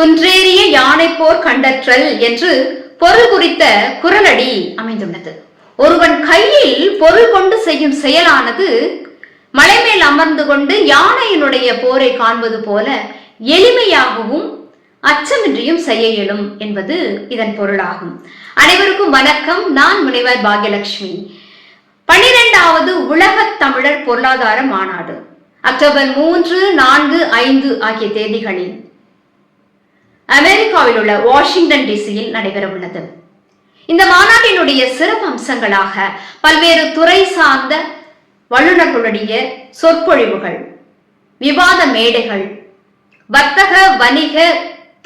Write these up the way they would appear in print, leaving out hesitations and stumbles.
குன்றேறிய யானை போர் கண்டற்றல் என்று பொருள் குறித்த குறளடி அமைந்துள்ளது. ஒருவன் கையில் பொருள் கொண்டு செய்யும் செயலானது மலை மேல் அமர்ந்து கொண்டு யானையினுடைய போரை காண்பது போல எளிமையாகவும் அச்சமின்றியும் செய்ய இயலும் என்பது இதன் பொருளாகும். அனைவருக்கும் வணக்கம். நான் முனைவர் பாக்யலட்சுமி. 12வது உலக தமிழர் பொருளாதார மாநாடு அக்டோபர் 3, 4, 5 ஆகிய தேதிகளில் அமெரிக்காவில் உள்ள வாஷிங்டன் டிசியில் நடைபெற உள்ளது. இந்த மாநாட்டினுடைய சிறப்பு அம்சங்களாக பல்வேறு துறை சார்ந்த வல்லுநர்களுடைய சொற்பொழிவுகள், விவாத மேடைகள், வர்த்தக வணிக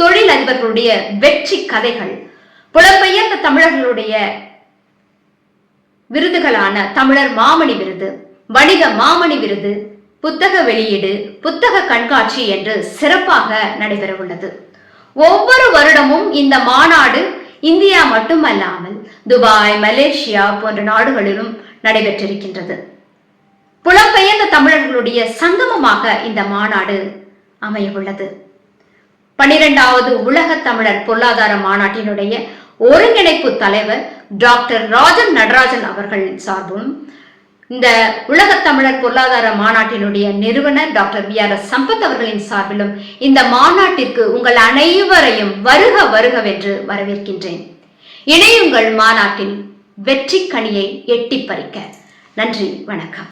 தொழில் அதிபர்களுடைய வெற்றி கதைகள், புலம்பெயர்ந்த தமிழர்களுடைய விருதுகளான தமிழர் மாமணி விருது, வணிக மாமணி விருது, புத்தக வெளியீடு, புத்தக கண்காட்சி என்று சிறப்பாக நடைபெற உள்ளது. ஒவ்வொரு வருடமும் இந்த மாநாடு இந்தியா மட்டுமல்லாமல் துபாய், மலேசியா போன்ற நாடுகளிலும் நடைபெற்றிருக்கின்றது. புலம்பெயர்ந்த தமிழர்களுடைய சங்கமமாக இந்த மாநாடு அமைய உள்ளது. 12வது உலக தமிழர் பொருளாதார மாநாட்டினுடைய ஒருங்கிணைப்பு தலைவர் டாக்டர் ராஜன் நடராஜன் அவர்களின் சார்பும், இந்த உலக தமிழர் பொருளாதார மாநாட்டினுடைய நிறுவனர் டாக்டர் வி.ஆர். சம்பத் அவர்களின் சார்பிலும் இந்த மாநாட்டிற்கு உங்கள் அனைவரையும் வருக வருகவென்று வரவேற்கின்றேன். இணையுங்கள் மாநாட்டில் வெற்றி கனியை எட்டி பறிக்க. நன்றி, வணக்கம்.